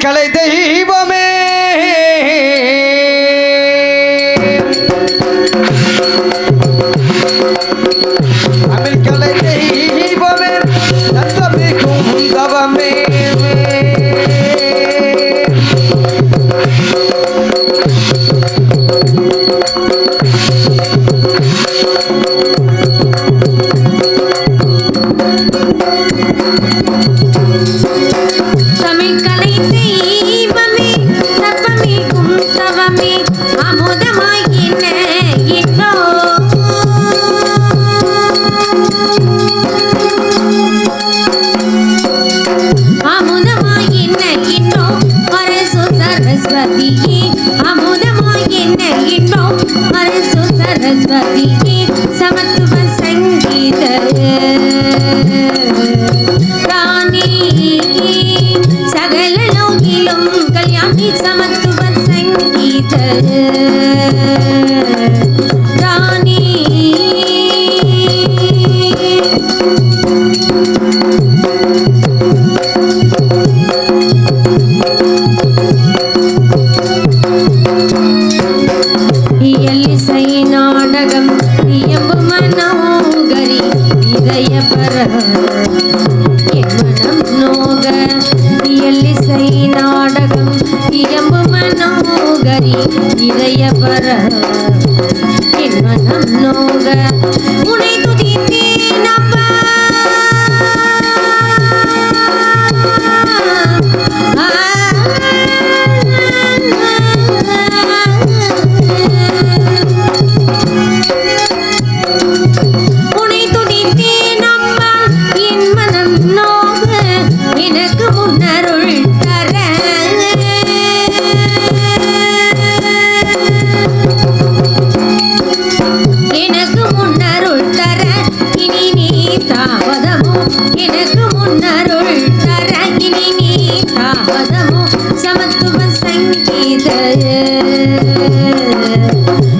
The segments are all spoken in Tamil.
கலை தெய்வமே தமிழ் கலை தெய்வமே தத்தமிக்கும் தவமே समत्व संगीत रानी सगल लोगिलुम कल्याणी समत्व संगीत रानी நாடகம் இயம்பு மனோகரி இதய பர என் மனம் நோக இயல்லிசை நாடகம் இயம்பு மனோகரி இதய பர என் மனம் நோக உனை துதித்தேன் அப்பா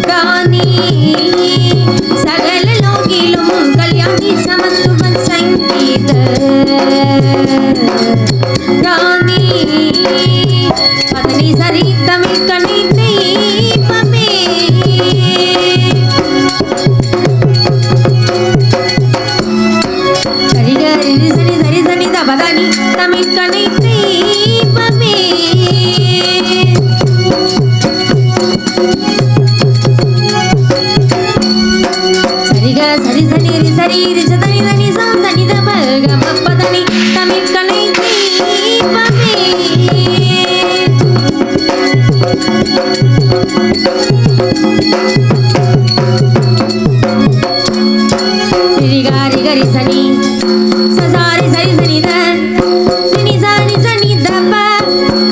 रानी सगल लोगिलुम कल्याणी समत्व संगीत रानी पत्नी सरी तमिल कनी दीपमे सरी गरी सरी सरी सरी दा बदानी तमिल कनी दीपमे सरी सनी रि सरी रि सनी सनी सा सनी द ग म प द नि तमिल कनै दीपमे रि गारि गरि सनी सा सा रि सरी सनी द सनी सा नि सनी द प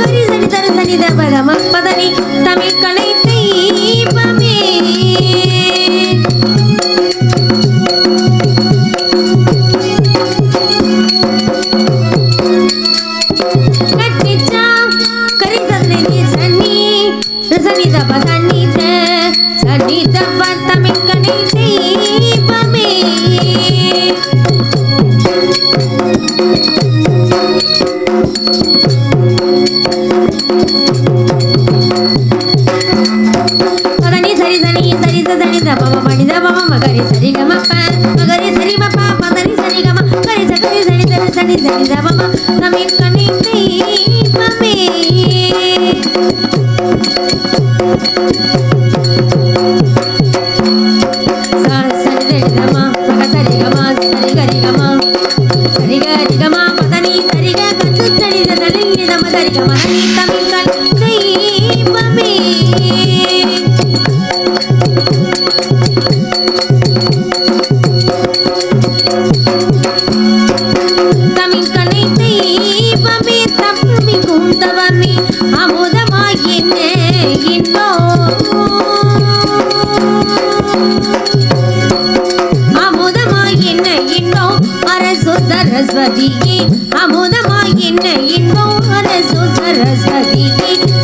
गरि सनी द सनी द ग म प द नि तमिल कनै दीपमे सरस्वती अमुदमाय इन्नो अरसो सरस्वती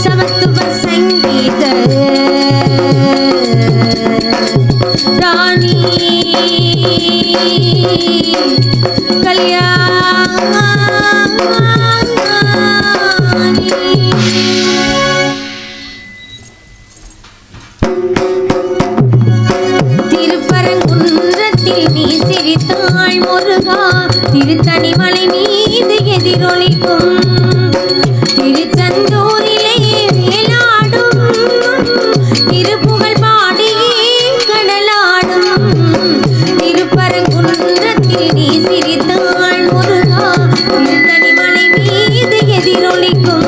समत्व संगीत रानी कल्याणी திருத்தணி மலை மீது எதிரொலிக்கும் திருச்செந்தூரிலே வேலாடும் திருப்புகழ் பாடியே கடலாடும் திருப்பரங்குன்றத்தில் நீ சிரித்தாள் முருகா திருத்தணி மலை மீது எதிரொலிக்கும்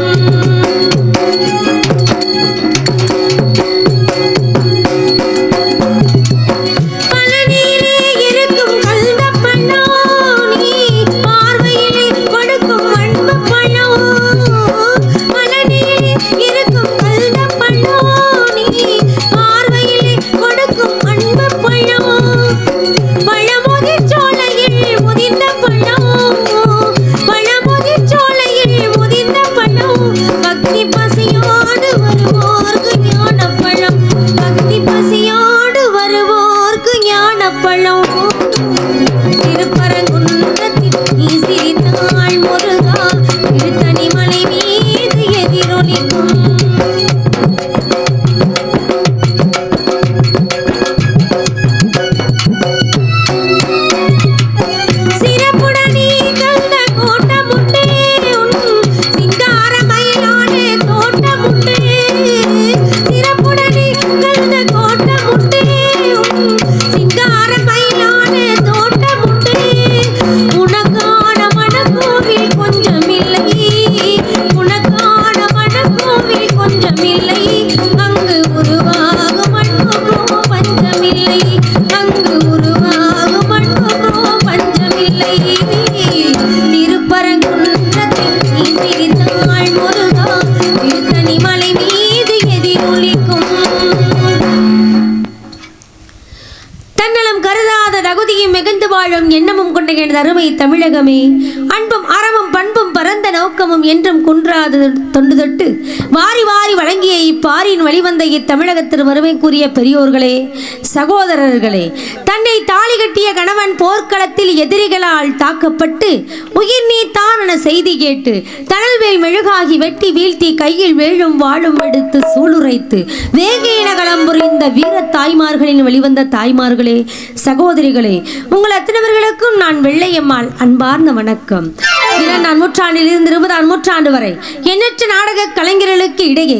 எண்ணமும் கொண்ட எனது அருமை தமிழகமே அன்பும் அறமும் பண்பும் பரந்த நோக்கமும் என்றும் குன்றாது தொண்டு தொட்டு வாரி வாரி வழங்கிய இப்பாரின் வழிவந்த இத்தமிழகத்திற்கு வறுமை கூறிய பெரியோர்களே சகோதரர்களே தன்னை தாலி கட்டிய கணவன் போர்க்களத்தில் எதிரிகளால் தாக்கப்பட்டு உயிர் நீத்தான் என செய்தி கேட்டு தணல்வேல் மெழுகாகி வெட்டி வீழ்த்தி கையில் வேழும் வாழும் எடுத்து சூளுரைத்து வேகையின களம் புரிந்த வீர தாய்மார்களின் வெளிவந்த தாய்மார்களே சகோதரிகளே உங்கள் அத்தனைவர்களுக்கும் நான் வெள்ளையம்மாள் அன்பார்ந்த வணக்கம். 2ஆம் நூற்றாண்டில் இருந்து 20ஆம் நூற்றாண்டு வரை எண்ணற்ற நாடக கலைஞர்களுக்கு இடையே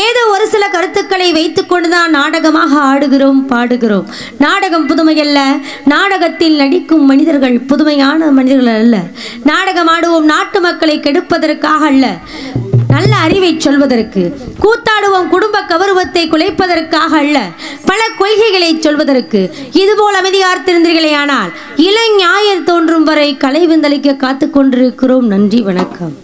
ஏதோ ஒரு சில கருத்துக்களை வைத்துக் கொண்டுதான் நாடகமாக ஆடுகிறோம் பாடுகிறோம். நாடகம் புதுமையல்ல, நாடகத்தில் நடிக்கும் மனிதர்கள் புதுமையான மனிதர்கள் அல்ல. நாடகம் ஆடுவோம் நாட்டு மக்களை கெடுப்பதற்காக அல்ல, நல்ல அறிவை சொல்வதற்கு. கூத்தாடுவோம் குடும்ப கௌரவத்தை குலைப்பதற்காக அல்ல, பல கொள்கைகளை சொல்வதற்கு. இதுபோல் அமைதியார்த்திருந்தீர்களே ஆனால் இளஞாயிறு தோன்றும் வரை கலை விந்தளிக்க காத்து கொண்டிருக்கிறோம். நன்றி, வணக்கம்.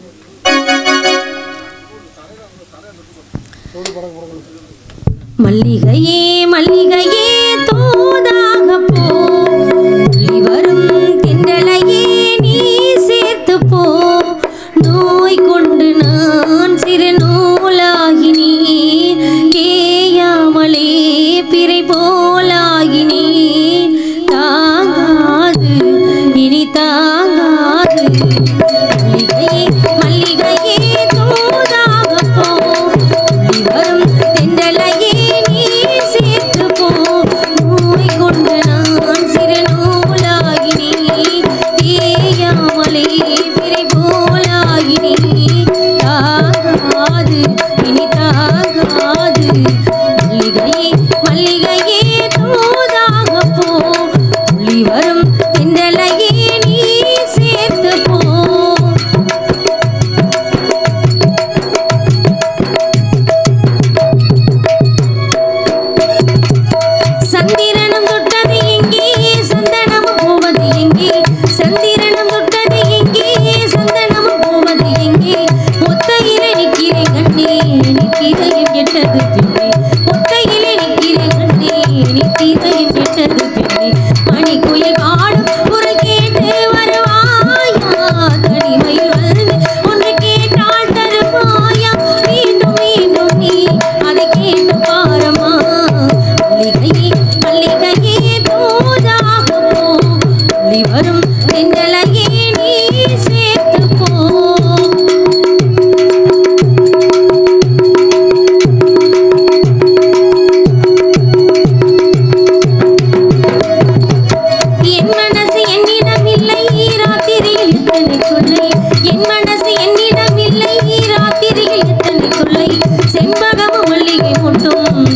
மல்லிகையே மல்லிகையே தோதாக போ, வரும் திண்டலையே நீ சேர்த்து போ, நோய் கொண்டு நான் சிறு நூலாகினே, கேயாமலே பிறை போலாகினே, தாங்காது இனி தாங்காது. மல்லிகையே மல்லிகையே தோதாக போ, வரும் தென்றலையே நீ சேர்த்து போ,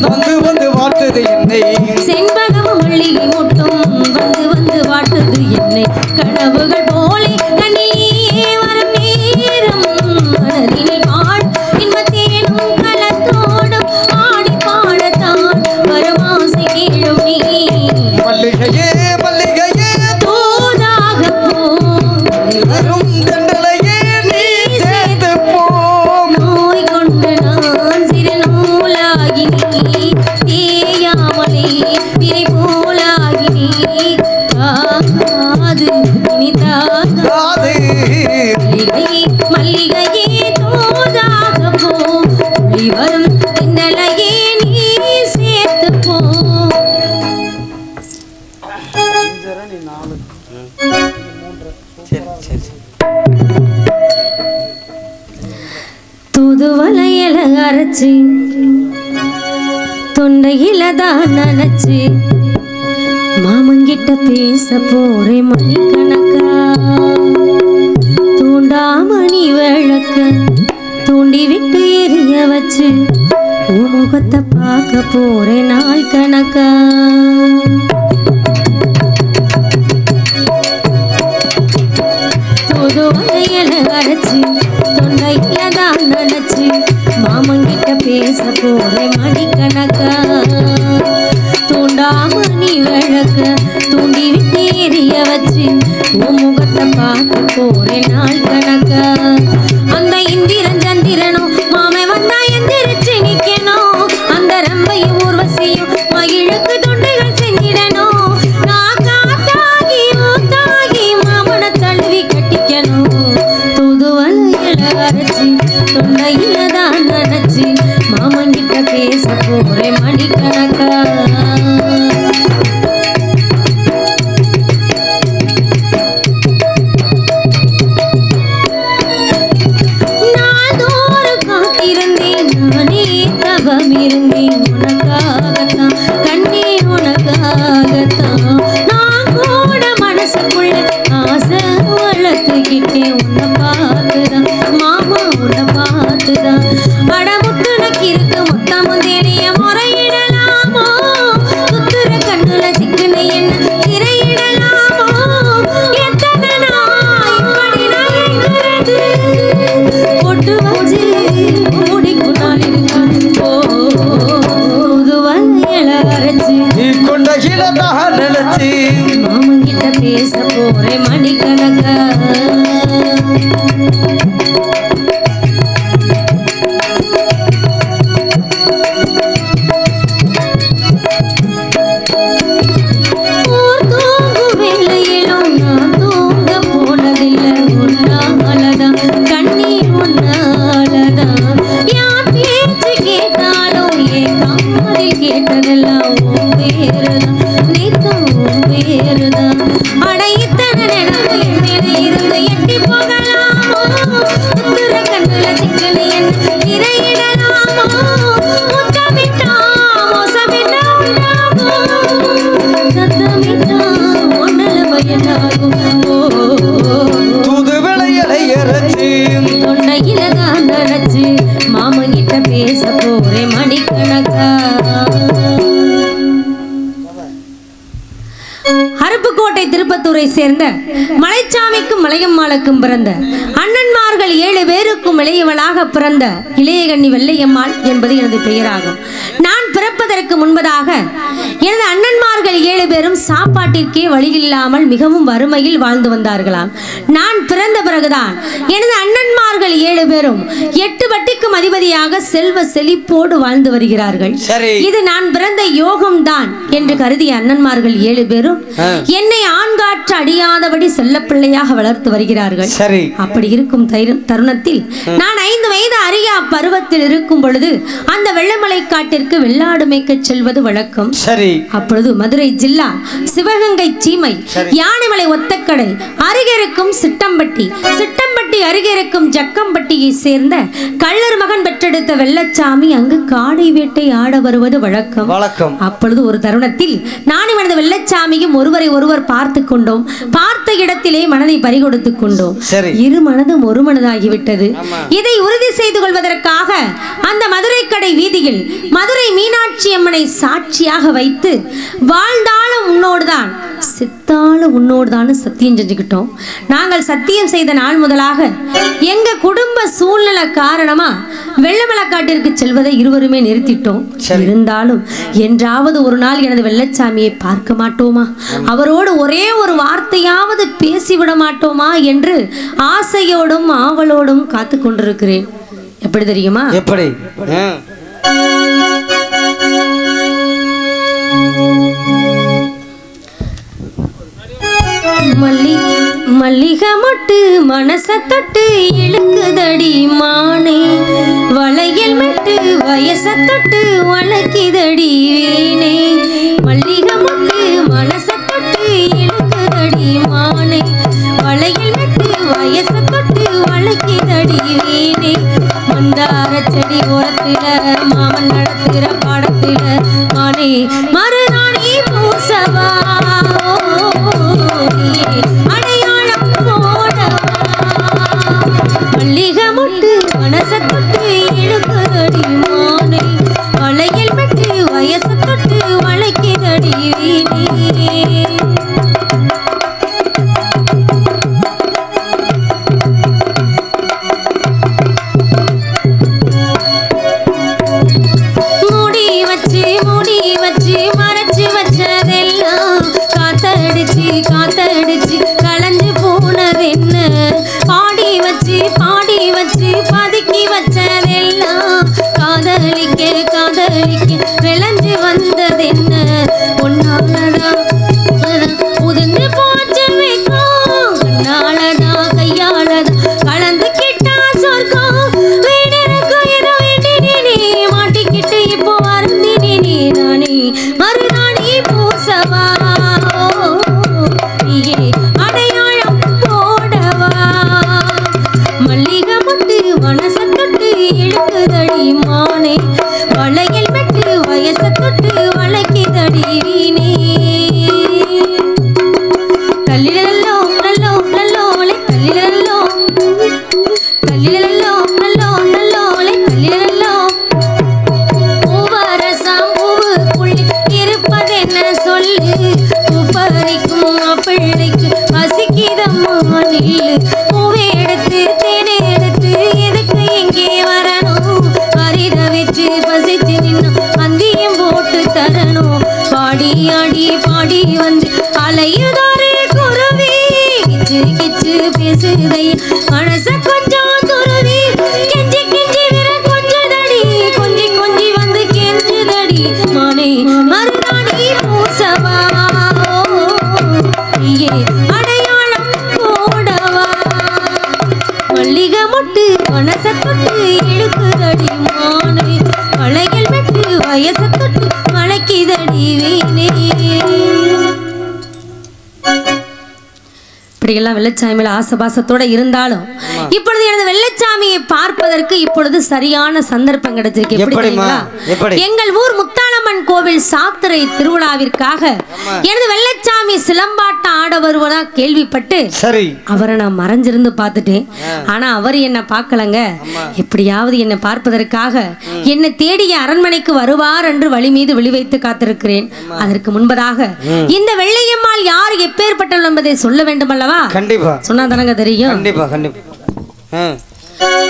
வந்து வந்து வாட்டுது என்னை செண்பகமும் மல்லிகை மொட்டும் வந்து வந்து வாட்டுது என்னை கனவுகள் போலே கண்ணிலே வரும் நேரம் மனதினில் பாழ் இன்பத்தேனும் கலத்தோடும் ஆடி பாடத்தான் வரும் ஆசை கேளும் நீ மல்லிகையே மல்லிகையே தூதாக போ வரும் தண்டலையே நீ சேர்த்து போம் நோய் கொண்ட நான் சிறு நூலாகி நீ தேயாமலே பிறை போலாகி நீ காது இனி காது மல்லிகையே மல்லிகையே தூதாக போ ஒளி வரும் திண்டலையே நீ சேர்த்து போ சரி சரி சரி தூதுவளையல அரைச்சு தொண்டையில தான் நினைச்சு மாமங்கிட்ட பேச போறேன் மணிக்கணக்கா தூண்டாமணி விளக்க தூண்டி விட்டு எரிய வச்சு உன் முகத்தை பார்க்க போறேன் நாள் கணக்கா தூதுவளையல அரைச்சு தொண்டையில தான் நினைச்சு மாமங்கிட்ட பேச போறேன் மணிக்கணக்கா தூண்டாமணி விளக்க தூண்டி விட்டு எரிய வச்சு உன் முகத்தை பார்க்க போறேன் நாள் கணக்கா அந்த இந்திரன் சந்திரனும் மாமை வந்தா எந்திரிச்சு நிக்கணும் அந்த ரம்பையும் ஊர்வசியும் மகிழுக்கு தொண்டைகள் செஞ்சிடணும் நான் காத்தாகி ஊத்தாகி மாமனை தழுவி கட்டிக்கணும் தூதுவளையல அரைச்சு தொண்டையில தான் நினைச்சு மாமங்கிட்ட பேச போறேன் மணிக்கணக்கா நாள்தோறும் காத்திருந்தேன் நானே தவம் இருந்தேன் உனக்காகத்தான் கண்ணே உனக்காகத்தான் நான் கூட மனசுக்குள்ள ஆசை வளர்த்துக்கிட்டேன் உன்னை பார்த்துதான் மாமா உன்னை பார்த்துதான் அடமுட்டுனக்கு இருக்கு மொத்தமும் தேடிய முறையிடலாமோ சுத்துற கண்ணுல சிக்கன என்ன திரையிடலாமோ எத்தனை நாள் இப்படி நான் எங்கிறது பொட்டு வச்சு முடிக்கும் நாள் இருக்காது தூதுவளையல அரைச்சு நீ கொண்ட இலதான் நினைச்சு மாமங்கிட்ட பேச போறேன் மணிக்கணக்கா ஊர் தூங்கும் வேளையிலும் நான் தூங்க போனதில்லை உன்னாலதான் கண்ணீர் உன்னாலதான் யார் பேச்சு கேட்டாலும் என் காதில் கேட்டதெல்லாம் உன் பேருதான் நீக்கும் உன் பேருதான் அட இத்தனை நினைவு என் மேல இருந்து எட்டி போகலாமோ உத்துற கண்ணுல சிக்கன என்ன திரையிடலாமோ முத்தமிட்டா மோசமிட்டா உண்டாகும் சத்தமிட்டா ஒன்னல பயனாகும் தூது விளையலை அரைச்சு தொண்டையில தான் நினைச்சு மாமங்கிட்ட பேச போறேன் மணிக்கணக்கா அருப்புக்கோட்டை திருப்பத்தூரை சேர்ந்த மலைச்சாமிக்கும் மலையம்மாளுக்கும் பிறந்த அண்ணன்மார்கள் 7 பேருக்கும் இளையவளாக பிறந்த இளையகண்ணி வெள்ளையம்மாள் என்பது எனது பெயராகும். நான் பிறப்பதற்கு முன்பதாக எனது அண்ணன்மார்கள் 7 பேரும் சாப்பாட்டிற்கே வழியில்லாமல் மிகவும் வறுமையில் வாழ்ந்து வந்தார்களாம். நான் பிறந்த பிறகுதான் எனது அண்ணன்மார்கள் 7 பேரும் 8 வட்டிக்கும் அதிபதியாக செல்வ செழிப்போடு வாழ்ந்து வருகிறார்கள். இது நான் பிறந்த யோகம்தான் என்று கருதிய அண்ணன்மார்கள் 7 பேரும் என்னை ஆண்காற்று அடியாதபடி செல்லப்பிள்ளையாக வளர்த்து வருகிறார்கள். அப்படி இருக்கும் தருணத்தில் நான் 5 வயது அறியா பருவத்தில் இருக்கும் பொழுது அந்த வெள்ளமலை காட்டிற்கு வெள்ளாடு மேய்க்க செல்வது வழக்கம். அப்பொழுது மதுரை ஜில்லா சிவகங்கை சீமை யானைமலை ஒத்தக்கடை அருகே இருக்கும் சிட்டம்பட்டி அருகே இருக்கும் ஜக்கம்பட்டியை சேர்ந்த கள்ளர் மகன் பெற்றெடுத்த வெள்ளச்சாமி அங்கு காடை வேட்டை ஆட வருவது வழக்கம். அப்பொழுது ஒரு தருணத்தில் நானும் எனது வெள்ளச்சாமியும் ஒருவரை ஒருவர் பார்த்து கொண்டோம். பார்த்த இடத்திலே மனதை பறிகொடுத்து கொண்டோம். இரு மனதும் ஒரு மனதாகிவிட்டது. இதை உறுதி செய்து கொள்வதற்காக அந்த மதுரை கடை வீதியில் வீதியில் மதுரை மீனாட்சி அம்மனை சாட்சியாக வைத்து வாழ்ந்தாலும் உன்னோடுதான் செத்தாலும் உன்னோடுதான் சத்தியம் செஞ்சுக்கிட்டோம். நாங்கள் சத்தியம் செய்த நாள் முதலாக எங்க குடும்ப சூழ்நிலை காரணமா வெள்ளமலக்காட்டிற்கு செல்வதை இருவருமே நிறுத்திட்டோம். இருந்தாலும் என்றாவது ஒரு நாள் எனது வெள்ளச்சாமியை பார்க்க மாட்டோமா, அவரோடு ஒரே ஒரு வார்த்தையாவது பேசிவிட மாட்டோமா என்று ஆசையோடும் ஆவலோடும் காத்து கொண்டிருக்கிறேன். எப்படி தெரியுமா? எப்படி? மல்லிகை மொட்டு மனச தொட்டு இழுக்குதடி மானே, வளையல் மெட்டு வயச தொட்டு வளக்கிதடி வீணே. மல்லிகை மொட்டு மனச தொட்டு இழுக்குதடி மானே, வளையல் மெட்டு வயச தொட்டு வளக்கிதடி வீணே. மந்தார செடி ஓரத்தில மாமன் நடத்துற பாடத்தில மானே மறுநாளே பூசவா அடையாளம் போடவா. மல்லிகை மொட்டு மனச தொட்டு இழுக்குதடி மானே, வளையல் மெட்டு வயச தொட்டு வளைக்கிதடி வீணே. காத்தடிச்சு கலந்து போனதென்ன, பாடி வச்சு பதுக்கி வச்சதெல்லாம் காதலிக்க விளைஞ்சு வந்ததென்ன. பொன்னாலதான் உதிர்ந்து போச்சு வைக்கும், கண்ணாலதான் கையாலதான் கலந்து கிட்டா சொர்க்கம். வீடனுக்கும் ஏதோ வேண்டினே மாட்டிக்கிட்டு இப்போ வருந்தினே நானே மறுநாளே பூசவா அடையாளம் போடவா. மல்லிகை மொட்டு மனச தொட்டு இழுக்குதடி மானே, வளையல் மெட்டு வயச தொட்டு வளைக்கிதடி வீணே. தள்ளிலல்லோ நல்லோ நல்லோலை தள்ளிலல்லோ தள்ளிலல்லோ நல்லோ நல்லோலை தள்ளிலல்லோ. பூவரசம் பூவுக்குள்ளே இருப்பதென்ன சொல்லு, பூப்பறிக்கும் பிள்ளைக்கு பசிக்கிதம்மா நில்லு. பூவை எடுத்து தேனை எடுத்து எதுக்கு இங்கே வரணும், பரித வச்சு பசிச்சு நின்னும் அந்தியும் போட்டு தரணும். பாடி ஆடி பாடி வந்து அலையுதாரே குருவி, கிச்சு கிச்சு பேசுதை மனச கொஞ்சம் துருவி. கெஞ்சி கெஞ்சி விர கொஞ்சதடி, கொஞ்சி கொஞ்சி வந்து கெஞ்சுதடி மானே மறுநாளே பூசவா அடையாளம் போடவா. மல்லிகை மொட்டு மனச தொட்டு இழுக்குதடி மானே, வளையல் மெட்டு வயச தொட்டு வளைக்கிதடி வீணே. இப்படியெல்லாம் வெள்ளச்சாமி மேல ஆசபாசத்தோட இருந்தாலும் இப்பொழுது எனது வெள்ளச்சாமியை பார்ப்பதற்கு இப்பொழுது சரியான சந்தர்ப்பம் கிடைச்சிருக்கு. எப்படி தெரியுங்களா? எங்கள் ஊர் முத்தாளம்மன் கோவில் சாத்திரை திருவிழாவிற்காக எனது வெள்ளச்சாமி சிலம்பாட்டம் ஆட வருவதா கேள்விப்பட்டு அவரை நான் மறைஞ்சிருந்து பார்த்துட்டேன். ஆனா அவர் என்ன பார்க்கலங்க. எப்படியாவது என்னை பார்ப்பதற்காக என்னை தேடிய அரண்மனைக்கு வருவார் என்று வழி மீது விழிவைத்து காத்திருக்கிறேன். அதற்கு முன்பதாக இந்த வெள்ளையம்மாள் யார் எப்பேற்பட்டவள் என்பதை சொல்ல வேண்டும் அல்லவா? கண்டிப்பா சொன்னா தானங்க தெரியும். கண்டிப்பா கண்டிப்பா.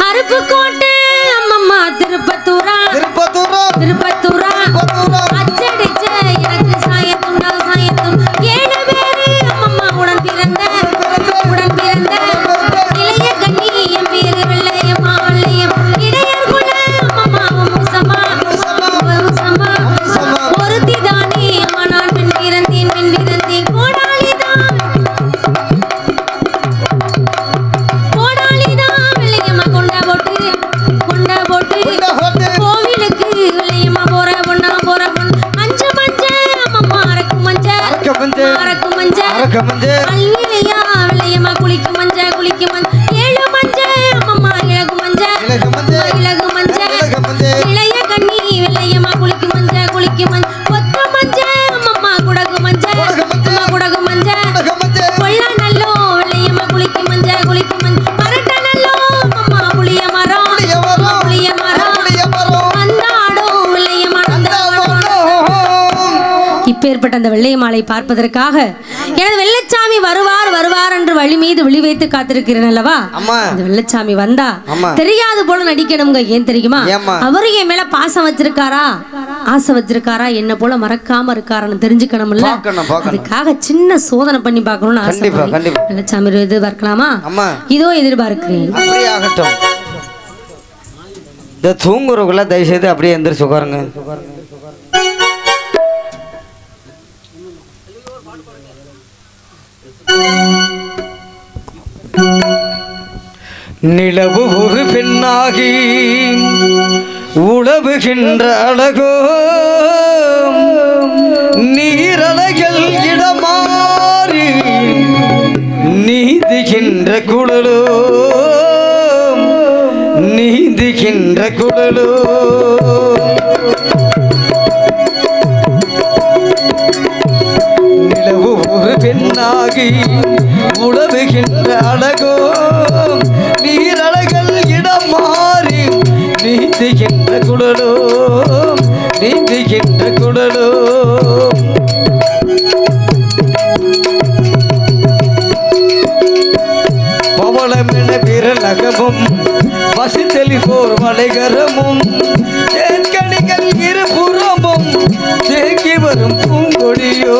அருப்புக்கோட்டை அம்மம்மா திருப்பத்தூரா திருப்பத்தூரா அச்சடிச்ச எனக்கு சாயத்துண்டா சாயத்தும் 7 பேரு அம்மம்மா உடன் பிறந்த இளைய கண்ணி என் பேரு வெள்ளையம்மா வெள்ளையம் இளையர் குல அம்மம்மா மூசம்மா ஒருத்தி தானே அம்மா நான் பெண் பிறந்தேன் கோடாலிதான் வெள்ளையம்மா கொண்ட போட்டு அப்பேற்பட்ட அந்த வெள்ளை மாலை பார்ப்பதற்காக எனது வெள்ளச்சாமி வருவார் வருவார் என்று வழி மீது விழி வைத்து காத்திருக்கிறேன் அல்லவா. அம்மா அந்த வெள்ளச்சாமி வந்தா அம்மா தெரியாது போல நடிக்கணுங்க. ஏன் தெரியுமா, ஏம்மா? அவரு என் மேல பாசம் வச்சிருக்காரா, ஆசை வச்சிருக்காரா, என்ன போல மறக்காம இருக்காரான்னு தெரிஞ்சுக்கணும்ல. பார்க்கணும் பார்க்கணும். அதுக்காக சின்ன சோதனை பண்ணி பார்க்கணும்னு ஆசை. கண்டிப்பா கண்டிப்பா. வெள்ளச்சாமி எதிர்பார்க்கலாமா? அம்மா இதோ எதிர்பார்க்கிறேன். அப்படியே ஆகட்டும். இந்த தூங்குறவங்கள தயவு செய்து அப்படியே எந்திரிச்சு உட்காருங்க. நிலவு ஒரு பெண்ணாகி உழவுகின்ற அழகோ, நீரலைகள் இடமாறி நீந்துகின்ற குழலோ, நீந்துகின்ற குழலோ. நிலவு ஒரு பெண்ணாகி உழவுகின்ற அழகோ, நீரலைகள் இடம் மாறி நீந்துகின்ற குழலோ, நீந்துகின்ற குழலோ. பவளமென விரலகமும் பசித்தெளி போர் வளைகரமும் தேன்கனிகள் இருபுறமும் தேங்கி வரும் பூங்கொடியோ,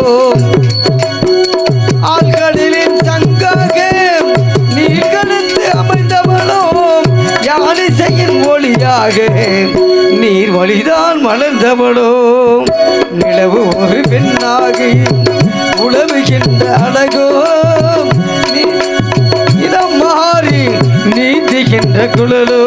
ஆழ்கடலின் சங்காக நீர்கலந்து அமைந்தவளோ, யாழிசையின் ஒளியாக நீர் வழிதான் மலர்ந்தவளோ. நிலவு ஒரு பெண்ணாகி உழவுகின்ற அழகோ, இடம் மாறி நீந்துகின்ற குழலோ.